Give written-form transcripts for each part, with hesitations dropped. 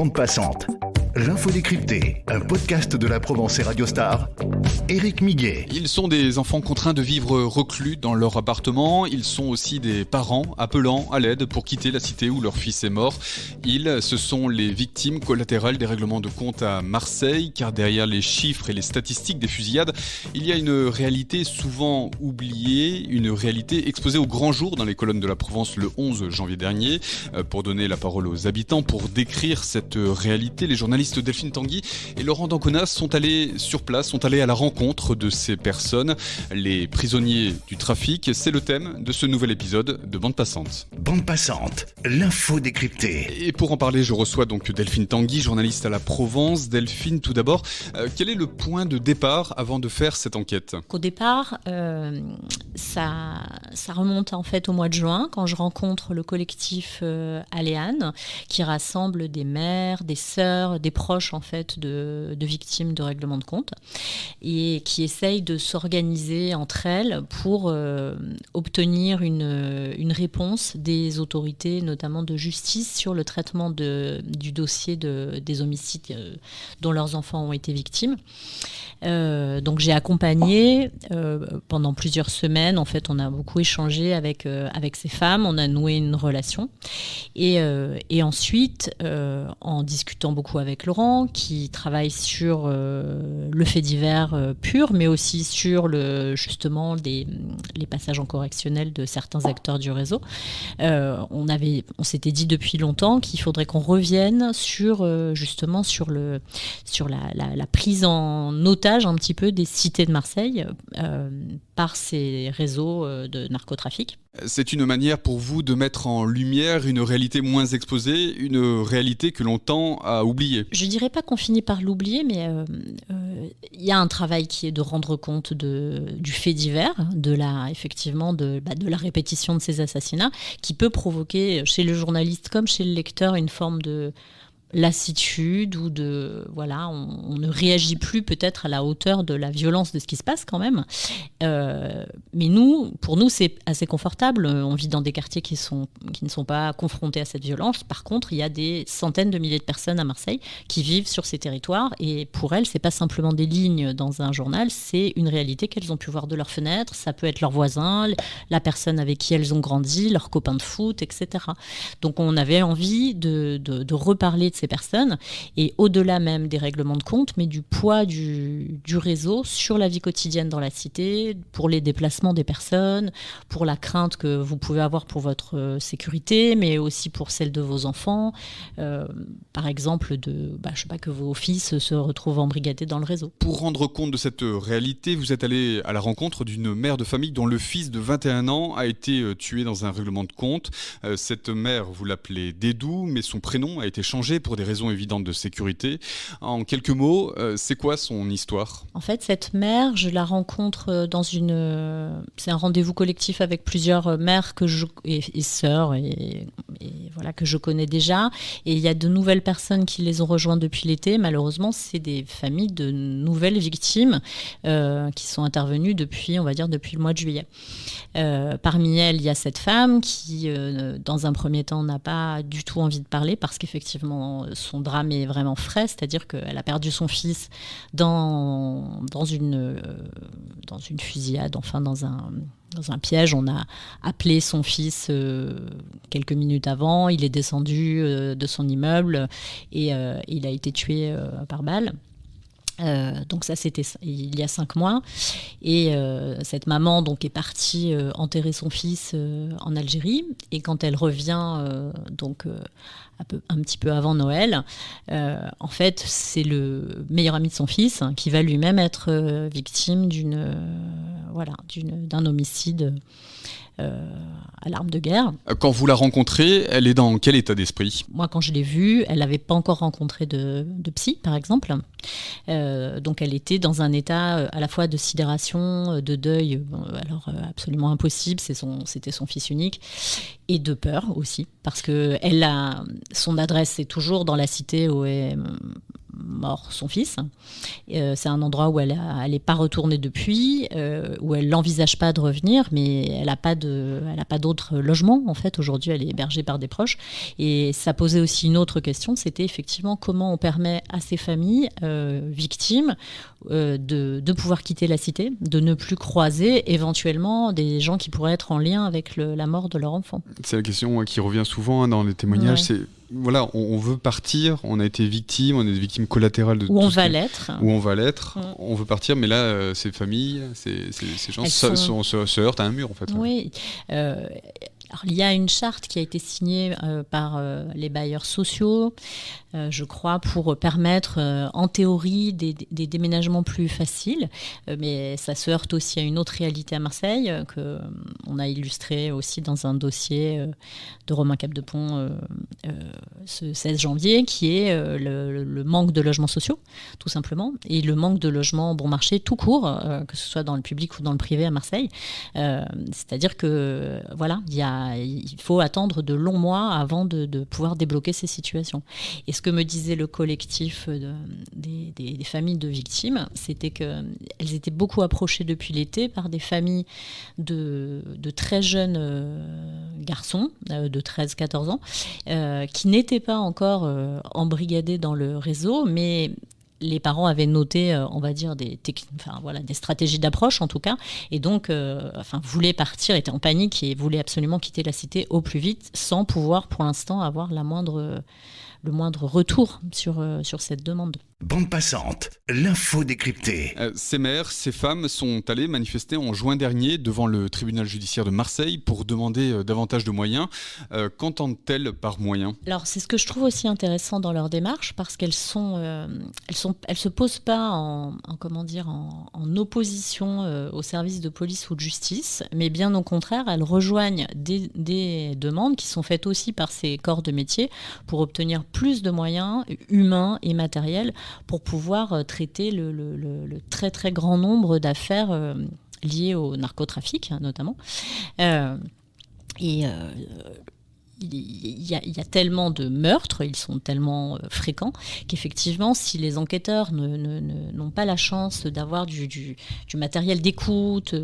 Bande passante, l'info décryptée, un podcast de la Provence et Radio Star. Éric Miguet. Ils sont des enfants contraints de vivre reclus dans leur appartement. Ils sont aussi des parents appelant à l'aide pour quitter la cité où leur fils est mort. Ce sont les victimes collatérales des règlements de compte à Marseille, car derrière les chiffres et les statistiques des fusillades, il y a une réalité souvent oubliée, une réalité exposée au grand jour dans les colonnes de la Provence le 11 janvier dernier. Pour donner la parole aux habitants, pour décrire cette réalité, les journalistes Delphine Tanguy et Laurent D'Anconas sont allés sur place, sont allés à la rencontre de ces personnes, les prisonniers du trafic. C'est le thème de ce nouvel épisode de Bande passante. Bande passante, l'info décryptée. Et pour en parler, je reçois donc Delphine Tanguy, journaliste à la Provence. Delphine, tout d'abord, quel est le point de départ avant de faire cette enquête ? Au départ, ça remonte en fait au mois de juin, quand je rencontre le collectif Aléane, qui rassemble des mères, des sœurs, des proches en fait de victimes de règlements de compte, et qui essayent de s'organiser entre elles pour obtenir une réponse des autorités, notamment de justice, sur le traitement du dossier des homicides dont leurs enfants ont été victimes. Donc j'ai accompagné pendant plusieurs semaines. En fait, on a beaucoup échangé avec ces femmes, on a noué une relation. Et ensuite, en discutant beaucoup avec Laurent, qui travaille sur le fait divers pur, mais aussi sur justement les passages en correctionnel de certains acteurs du réseau, on s'était dit depuis longtemps qu'il faudrait qu'on revienne justement sur la prise en otage un petit peu des cités de Marseille par ces réseaux de narcotrafic. C'est une manière pour vous de mettre en lumière une réalité moins exposée, une réalité que l'on tend à oublier. Je dirais pas qu'on finit par l'oublier, mais il y a un travail qui est de rendre compte du fait divers, effectivement de la répétition de ces assassinats, qui peut provoquer chez le journaliste comme chez le lecteur une forme de lassitude ou on ne réagit plus peut-être à la hauteur de la violence de ce qui se passe quand même. Mais pour nous, c'est assez confortable. On vit dans des quartiers qui ne sont pas confrontés à cette violence. Par contre, il y a des centaines de milliers de personnes à Marseille qui vivent sur ces territoires, et pour elles, c'est pas simplement des lignes dans un journal, c'est une réalité qu'elles ont pu voir de leur fenêtre. Ça peut être leurs voisins, la personne avec qui elles ont grandi, leurs copains de foot, etc. Donc on avait envie de reparler de ces personnes, et au-delà même des règlements de compte, mais du poids du réseau sur la vie quotidienne dans la cité, pour les déplacements des personnes, pour la crainte que vous pouvez avoir pour votre sécurité, mais aussi pour celle de vos enfants, par exemple que vos fils se retrouvent embrigadés dans le réseau. Pour rendre compte de cette réalité, vous êtes allé à la rencontre d'une mère de famille dont le fils de 21 ans a été tué dans un règlement de compte. Cette mère, vous l'appelez Dédou, mais son prénom a été changé pour des raisons évidentes de sécurité. En quelques mots, c'est quoi son histoire ? En fait, cette mère, je la rencontre c'est un rendez-vous collectif avec plusieurs mères et sœurs et que je connais déjà. Et il y a de nouvelles personnes qui les ont rejoints depuis l'été. Malheureusement, c'est des familles de nouvelles victimes qui sont intervenues depuis le mois de juillet. Parmi elles, il y a cette femme qui, dans un premier temps, n'a pas du tout envie de parler parce qu'effectivement, son drame est vraiment frais, c'est-à-dire qu'elle a perdu son fils dans une fusillade, dans un piège. On a appelé son fils quelques minutes avant, il est descendu de son immeuble et il a été tué par balle. Donc ça, c'était il y a 5 mois, et cette maman donc est partie enterrer son fils en Algérie, et quand elle revient un petit peu avant Noël, en fait c'est le meilleur ami de son fils qui va lui-même être victime d'un homicide à l'arme de guerre. Quand vous la rencontrez, elle est dans quel état d'esprit ? Moi, quand je l'ai vue, elle n'avait pas encore rencontré de psy, par exemple. Donc elle était dans un état à la fois de sidération, de deuil, absolument impossible, c'était son fils unique, et de peur aussi, parce que son adresse est toujours dans la cité où est mort son fils. C'est un endroit où elle n'est pas retournée depuis, où elle n'envisage pas de revenir, mais elle n'a pas d'autre logement. En fait, aujourd'hui, elle est hébergée par des proches. Et ça posait aussi une autre question, c'était effectivement comment on permet à ces familles victimes de pouvoir quitter la cité, de ne plus croiser éventuellement des gens qui pourraient être en lien avec la mort de leur enfant. C'est la question qui revient souvent dans les témoignages, Ouais. c'est voilà, on veut partir, on a été victime, on est des victimes collatérales de Où on tout ce va qui- l'être. Où on va l'être, Mm. on veut partir, mais là, ces familles, ces gens se heurtent à un mur, en fait. Oui. Alors, il y a une charte qui a été signée par les bailleurs sociaux, je crois, pour permettre, en théorie, des déménagements plus faciles. Mais ça se heurte aussi à une autre réalité à Marseille, qu'on a illustrée aussi dans un dossier de Romain Capdepont ce 16 janvier, qui est le manque de logements sociaux, tout simplement, et le manque de logements bon marché tout court, que ce soit dans le public ou dans le privé à Marseille. C'est-à-dire que, voilà, il faut attendre de longs mois avant de pouvoir débloquer ces situations. Et ce que me disait le collectif des familles de victimes, c'était qu'elles étaient beaucoup approchées depuis l'été par des familles de très jeunes garçons, de 13-14 ans, qui n'étaient pas encore embrigadés dans le réseau, mais les parents avaient noté, on va dire, des stratégies d'approche en tout cas, et donc voulaient partir, étaient en panique et voulaient absolument quitter la cité au plus vite, sans pouvoir pour l'instant avoir le moindre retour sur cette demande. Bande passante, l'info décryptée. Ces mères, ces femmes sont allées manifester en juin dernier devant le tribunal judiciaire de Marseille pour demander davantage de moyens. Qu'entendent-elles par moyens ? Alors c'est ce que je trouve aussi intéressant dans leur démarche, parce qu'elles elles se posent pas en opposition aux services de police ou de justice, mais bien au contraire, elles rejoignent des demandes qui sont faites aussi par ces corps de métier pour obtenir plus de moyens humains et matériels pour pouvoir traiter le très très grand nombre d'affaires liées au narcotrafic, notamment. Il y a tellement de meurtres, ils sont tellement fréquents, qu'effectivement, si les enquêteurs n'ont pas la chance d'avoir du matériel d'écoute,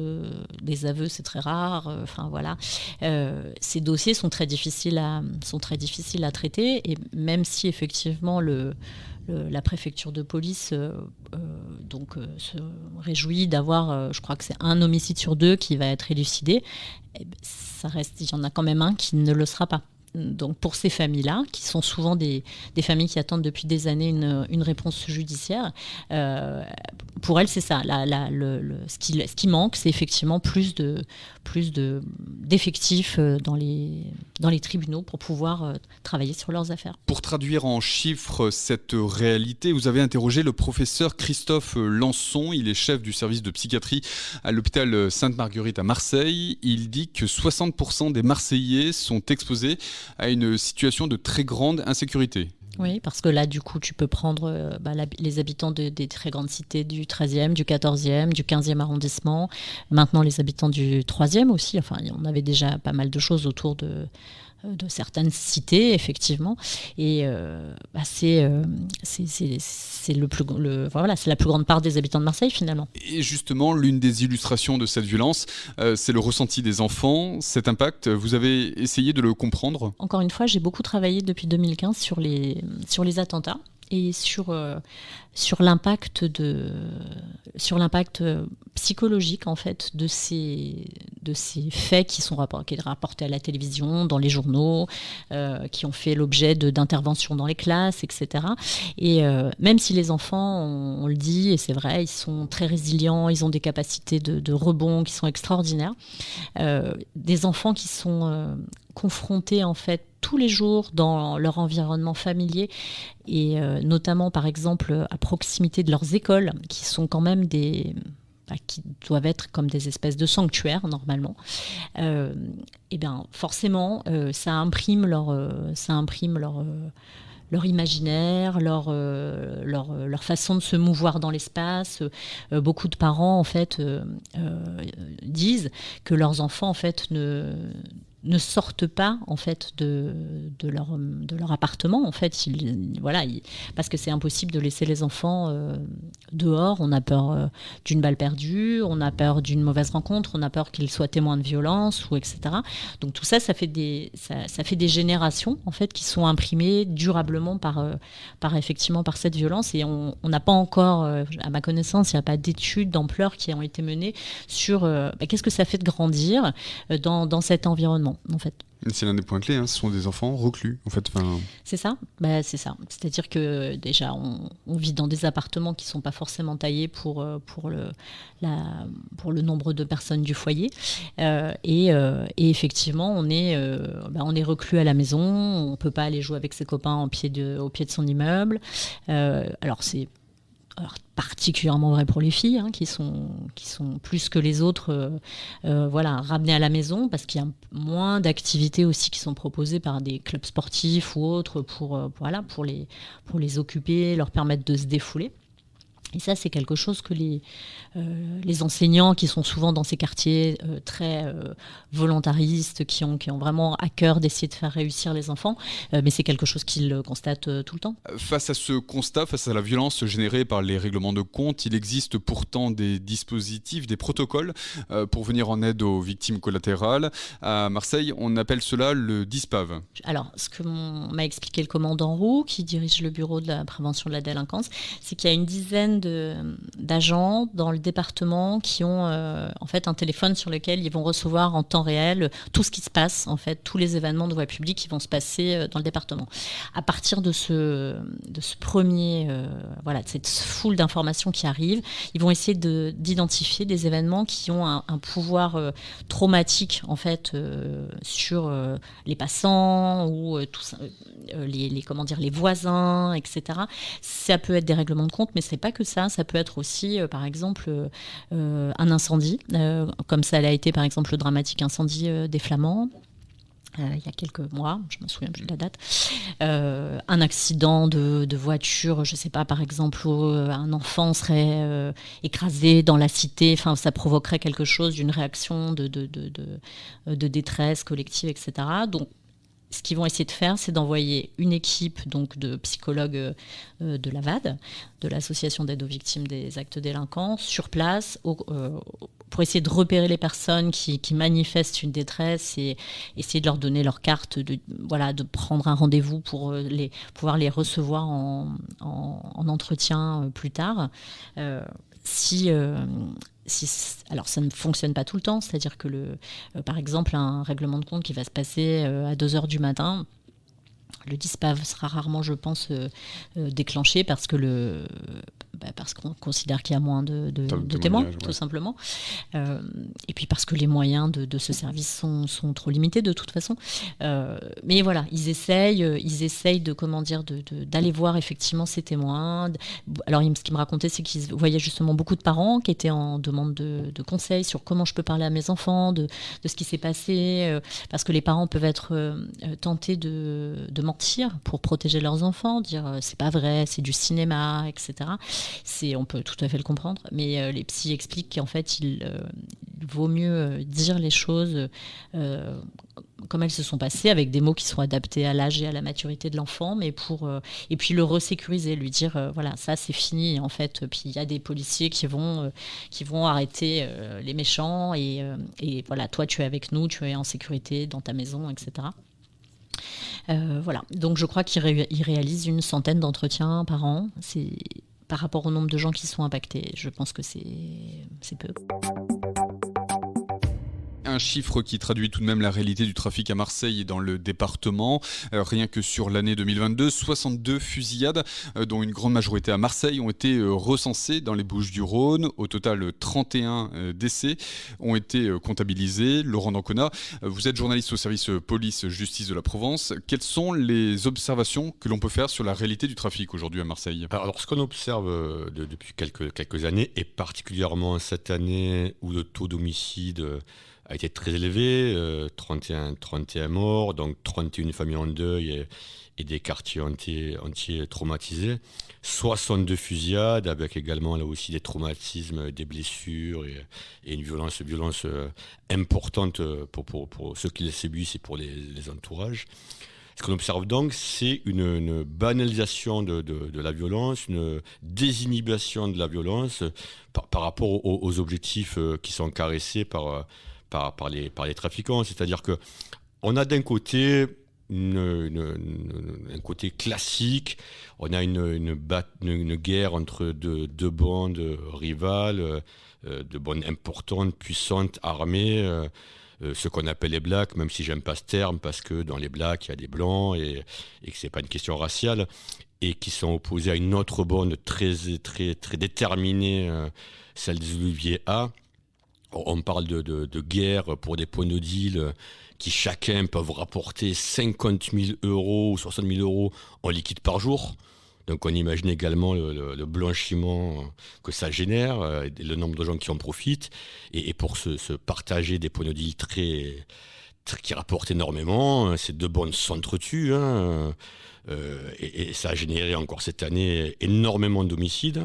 des aveux, c'est très rare, ces dossiers sont très difficiles à traiter, et même si effectivement la préfecture de police se réjouit d'avoir, je crois que c'est un homicide sur 2 qui va être élucidé, ça reste, il y en a quand même un qui ne le sera pas. Donc pour ces familles-là, qui sont souvent des familles qui attendent depuis des années une réponse judiciaire, pour elles c'est ça. Ce qui manque, c'est effectivement plus d'effectifs dans les tribunaux pour pouvoir travailler sur leurs affaires. Pour traduire en chiffres cette réalité, vous avez interrogé le professeur Christophe Lançon. Il est chef du service de psychiatrie à l'hôpital Sainte-Marguerite à Marseille. Il dit que 60% des Marseillais sont exposés à une situation de très grande insécurité. Oui, parce que là, du coup, tu peux prendre les habitants des très grandes cités du 13e, du 14e, du 15e arrondissement, maintenant les habitants du 3e aussi. Enfin, on avait déjà pas mal de choses autour de certaines cités, effectivement. Et c'est la plus grande part des habitants de Marseille, finalement. Et justement, l'une des illustrations de cette violence, c'est le ressenti des enfants. Cet impact, vous avez essayé de le comprendre ? Encore une fois, j'ai beaucoup travaillé depuis 2015 sur les attentats et sur l'impact psychologique en fait de ces faits qui sont rapportés à la télévision, dans les journaux, qui ont fait l'objet d'interventions dans les classes, etc. Et même si les enfants, on le dit, et c'est vrai, ils sont très résilients, ils ont des capacités de rebond qui sont extraordinaires, des enfants qui sont confrontés en fait tous les jours dans leur environnement familier et notamment par exemple à proximité de leurs écoles qui sont quand même qui doivent être comme des espèces de sanctuaires normalement, et bien forcément ça imprime leur imaginaire, leur façon de se mouvoir dans l'espace. Beaucoup de parents en fait disent que leurs enfants en fait ne sortent pas en fait de leur appartement en fait parce que c'est impossible de laisser les enfants dehors. On a peur d'une balle perdue, on a peur d'une mauvaise rencontre, on a peur qu'ils soient témoins de violence ou etc. Donc tout ça fait des générations en fait qui sont imprimées durablement par cette violence, et on n'a pas encore à ma connaissance, il n'y a pas d'études d'ampleur qui ont été menées sur qu'est-ce que ça fait de grandir dans cet environnement en fait. C'est l'un des points clés, ce sont des enfants reclus en fait. C'est ça, c'est ça. C'est-à-dire que déjà on vit dans des appartements qui ne sont pas forcément taillés pour le nombre de personnes du foyer, et effectivement on est reclus à la maison, on ne peut pas aller jouer avec ses copains au pied de son immeuble. Alors c'est particulièrement vrai pour les filles, qui sont plus que les autres ramenées à la maison, parce qu'il y a moins d'activités aussi qui sont proposées par des clubs sportifs ou autres pour les occuper, leur permettre de se défouler. Et ça, c'est quelque chose que les enseignants qui sont souvent dans ces quartiers très volontaristes, qui ont vraiment à cœur d'essayer de faire réussir les enfants, mais c'est quelque chose qu'ils constatent tout le temps. Face à ce constat, face à la violence générée par les règlements de compte, il existe pourtant des dispositifs, des protocoles pour venir en aide aux victimes collatérales. À Marseille, on appelle cela le DISPAV. Alors, ce que m'a expliqué le commandant Roux, qui dirige le bureau de la prévention de la délinquance, c'est qu'il y a une dizaine d'agents dans le département qui ont en fait un téléphone sur lequel ils vont recevoir en temps réel tout ce qui se passe, en fait, tous les événements de voie publique qui vont se passer dans le département. À partir de ce premier, de cette foule d'informations qui arrivent, ils vont essayer d'identifier des événements qui ont un pouvoir traumatique en fait sur les passants ou les voisins, etc. Ça peut être des règlements de compte, mais c'est pas que ça peut être aussi, par exemple, un incendie, comme ça a été, par exemple, le dramatique incendie des Flamands. Il y a quelques mois, je me souviens plus de la date, un accident de voiture, je sais pas, par exemple, où un enfant serait écrasé dans la cité, enfin, ça provoquerait quelque chose, d'une réaction de détresse collective, etc. Donc, ce qu'ils vont essayer de faire, c'est d'envoyer une équipe donc, de psychologues de l'AVAD, de l'Association d'aide aux victimes des actes délinquants, sur place, pour essayer de repérer les personnes qui manifestent une détresse et essayer de leur donner leur carte, de prendre un rendez-vous pour pouvoir les recevoir en entretien plus tard. Alors ça ne fonctionne pas tout le temps, c'est-à-dire que par exemple un règlement de compte qui va se passer à 2h du matin, le DISPAV sera rarement, je pense, déclenché parce qu'on considère qu'il y a moins de témoins, tout simplement. Et puis parce que les moyens de ce service sont trop limités de toute façon. Mais voilà, ils essayent d'aller voir effectivement ces témoins. Alors, ce qu'ils me racontaient, c'est qu'ils voyaient justement beaucoup de parents qui étaient en demande de conseils sur comment je peux parler à mes enfants, de ce qui s'est passé, parce que les parents peuvent être tentés de mentir pour protéger leurs enfants, dire c'est pas vrai, c'est du cinéma, etc. On peut tout à fait le comprendre, mais les psys expliquent qu'en fait il vaut mieux dire les choses comme elles se sont passées, avec des mots qui sont adaptés à l'âge et à la maturité de l'enfant, mais et puis le resécuriser, lui dire voilà, ça c'est fini en fait. Puis il y a des policiers qui vont arrêter les méchants et voilà, toi tu es avec nous, tu es en sécurité dans ta maison, etc. Voilà, donc je crois qu'ils réalisent une centaine d'entretiens par an. Par rapport au nombre de gens qui sont impactés, je pense que c'est peu. Un chiffre qui traduit tout de même la réalité du trafic à Marseille et dans le département. Rien que sur l'année 2022, 62 fusillades, dont une grande majorité à Marseille, ont été recensées dans les Bouches-du-Rhône. Au total, 31 décès ont été comptabilisés. Laurent D'Ancona, vous êtes journaliste au service police-justice de la Provence. Quelles sont les observations que l'on peut faire sur la réalité du trafic aujourd'hui à Marseille ? Alors, ce qu'on observe depuis quelques années, et particulièrement cette année où le taux d'homicide a été très élevé, 31 morts, donc 31 familles en deuil et des quartiers entiers traumatisés. 62 fusillades, avec également là aussi des traumatismes, des blessures et une violence importante pour ceux qui les subissent et pour les entourages. Ce qu'on observe donc, c'est une banalisation de la violence, une désinhibition de la violence par rapport aux objectifs qui sont caressés par les trafiquants. C'est-à-dire qu'on a d'un côté un côté classique, on a une guerre entre deux bandes rivales, de bandes importantes, puissantes, armées, ce qu'on appelle les blacks, même si j'aime pas ce terme, parce que dans les blacks, il y a des blancs et que c'est pas une question raciale, et qui sont opposés à une autre bande très, très, très déterminée, celle des Oliviers A. On parle de guerre pour des points de deal qui chacun peuvent rapporter 50 000 euros ou 60 000 euros en liquide par jour. Donc on imagine également le blanchiment que ça génère, le nombre de gens qui en profitent. Et pour se partager des points de deal qui rapportent énormément, ces deux bandes s'entretuent. Et ça a généré encore cette année énormément d'homicides.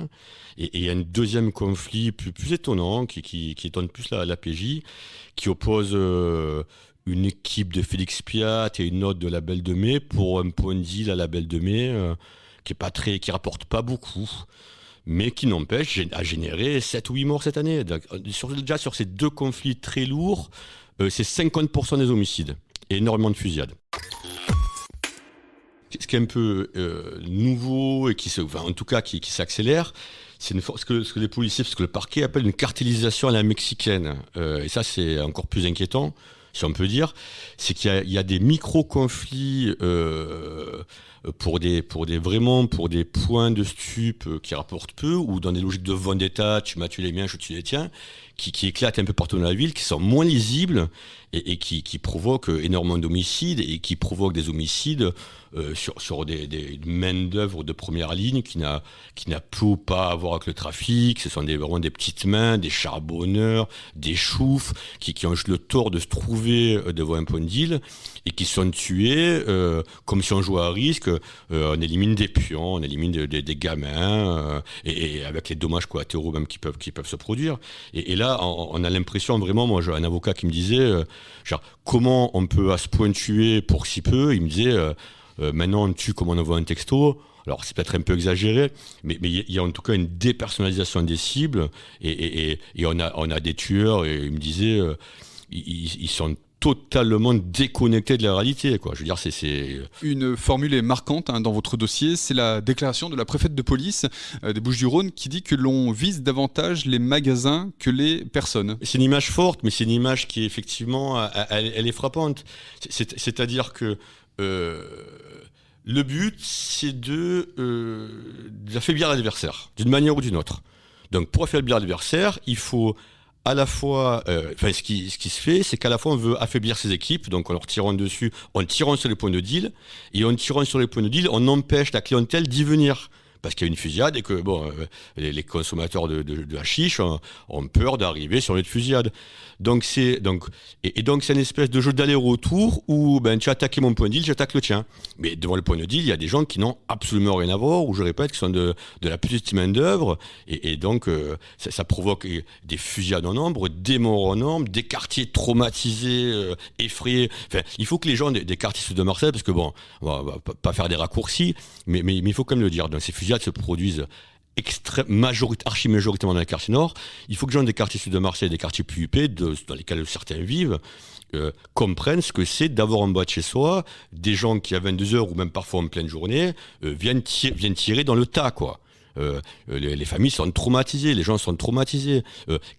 Et il y a un deuxième conflit plus étonnant qui étonne plus la PJ, qui oppose une équipe de Félix Piat et une autre de la Belle de Mai pour un point de deal à la Belle de Mai qui rapporte pas beaucoup, mais qui n'empêche à générer 7 ou 8 morts cette année. Déjà sur ces deux conflits très lourds, c'est 50% des homicides et énormément de fusillades. Ce qui est un peu nouveau et qui s'accélère, c'est ce que les policiers, ce que le parquet appelle une cartélisation à la mexicaine. Et ça, c'est encore plus inquiétant, si on peut dire. C'est qu'il y a des micro-conflits pour des points de stup qui rapportent peu, ou dans des logiques de vendetta, tu m'as tué les miens, je tue les tiens, qui éclatent un peu partout dans la ville, qui sont moins lisibles et qui provoquent énormément d'homicides et qui provoquent des homicides sur des main-d'œuvre de première ligne qui n'a peu ou pas à voir avec le trafic. Ce sont vraiment des petites mains, des charbonneurs, des choufs qui ont juste le tort de se trouver devant un point de deal et qui sont tués comme si on jouait à risque. On élimine des pions, on élimine des gamins et avec les dommages collatéraux même qui peuvent se produire. Et là, on a l'impression vraiment, moi j'ai un avocat qui me disait comment on peut à ce point tuer pour si peu. Il me disait maintenant on tue comme on envoie un texto. Alors c'est peut-être un peu exagéré, mais il y a en tout cas une dépersonnalisation des cibles et on a des tueurs, et il me disait ils sont totalement déconnectés de la réalité, quoi. Je veux dire, c'est... Une formule est marquante dans votre dossier, c'est la déclaration de la préfète de police des Bouches-du-Rhône qui dit que l'on vise davantage les magasins que les personnes. C'est une image forte, mais c'est une image qui effectivement, elle est frappante. C'est-à-dire que le but, c'est d'affaiblir l'adversaire, d'une manière ou d'une autre. Donc pour affaiblir l'adversaire, il faut à la fois, ce qui se fait, c'est qu'à la fois on veut affaiblir ses équipes, donc en leur tirant dessus, en tirant sur les points de deal, et en tirant sur les points de deal, on empêche la clientèle d'y venir. Parce qu'il y a une fusillade et que les consommateurs de hashish ont peur d'arriver sur les fusillades. Donc c'est une espèce de jeu d'aller-retour où tu as attaqué mon point de deal, j'attaque le tien. Mais devant le point de deal, il y a des gens qui n'ont absolument rien à voir, ou je répète, qui sont de la petite main d'œuvre, et donc ça provoque des fusillades en nombre, des morts en nombre, des quartiers traumatisés, effrayés. Enfin, il faut que les gens des quartiers sud de Marseille, parce que on va pas faire des raccourcis, mais il faut quand même le dire. Donc ces fusillades se produisent archi-majoritairement dans les quartiers nord. Il faut que les gens des quartiers sud de Marseille, des quartiers plus huppés, dans lesquels certains vivent, comprennent ce que c'est d'avoir en bas de chez soi des gens qui à 22h ou même parfois en pleine journée viennent tirer dans le tas, quoi. Les familles sont traumatisées, les gens sont traumatisés.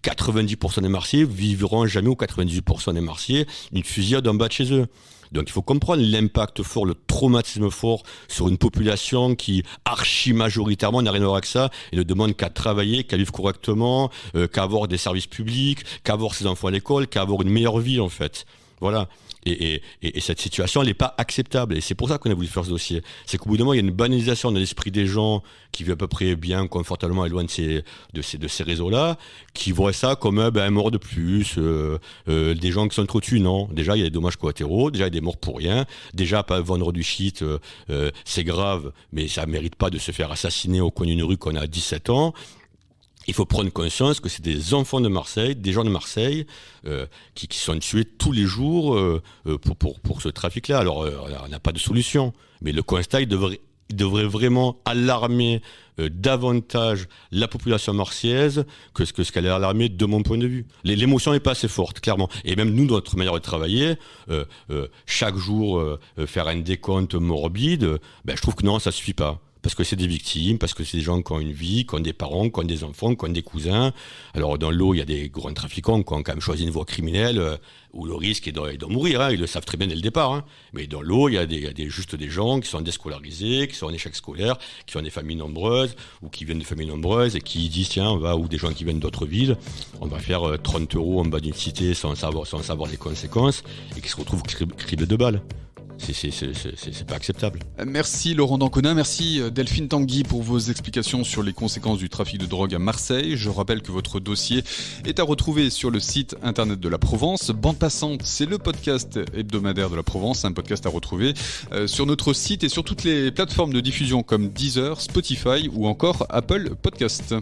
90% des Marseillais vivront jamais, ou 98% des Marseillais, une fusillade en bas de chez eux. Donc il faut comprendre l'impact fort, le traumatisme fort sur une population qui archi-majoritairement n'a rien à voir avec ça et ne demande qu'à travailler, qu'à vivre correctement, qu'à avoir des services publics, qu'à avoir ses enfants à l'école, qu'à avoir une meilleure vie en fait. Voilà. Et cette situation, elle n'est pas acceptable. Et c'est pour ça qu'on a voulu faire ce dossier. C'est qu'au bout d'un moment, il y a une banalisation de l'esprit des gens qui vivent à peu près bien, confortablement, loin de ces réseaux-là, qui voient ça comme un mort de plus, des gens qui sont trop tués. Non. Déjà, il y a des dommages collatéraux. Déjà, il y a des morts pour rien. Déjà, pas vendre du shit, c'est grave, mais ça ne mérite pas de se faire assassiner au coin d'une rue qu'on a 17 ans. Il faut prendre conscience que c'est des enfants de Marseille, des gens de Marseille, qui sont tués tous les jours pour ce trafic-là. Alors, on n'a pas de solution, mais le constat, il devrait vraiment alarmer davantage la population marseillaise que ce qu'elle est alarmée de mon point de vue. L'émotion n'est pas assez forte, clairement. Et même nous, notre manière de travailler, chaque jour faire un décompte morbide, je trouve que non, ça ne suffit pas. Parce que c'est des victimes, parce que c'est des gens qui ont une vie, qui ont des parents, qui ont des enfants, qui ont des cousins. Alors dans l'eau, il y a des grands trafiquants qui ont quand même choisi une voie criminelle où le risque est de mourir. Hein. Ils le savent très bien dès le départ. Hein. Mais dans l'eau, il y a juste des gens qui sont déscolarisés, qui sont en échec scolaire, qui ont des familles nombreuses ou qui viennent de familles nombreuses et qui disent tiens, ou des gens qui viennent d'autres villes, on va faire 30 € en bas d'une cité sans savoir les conséquences et qui se retrouvent criblés de balles. C'est pas acceptable. Merci Laurent d'Ancona, merci Delphine Tanguy pour vos explications sur les conséquences du trafic de drogue à Marseille. Je rappelle que votre dossier est à retrouver sur le site internet de la Provence. Bande passante, c'est le podcast hebdomadaire de la Provence, un podcast à retrouver sur notre site et sur toutes les plateformes de diffusion comme Deezer, Spotify ou encore Apple Podcast.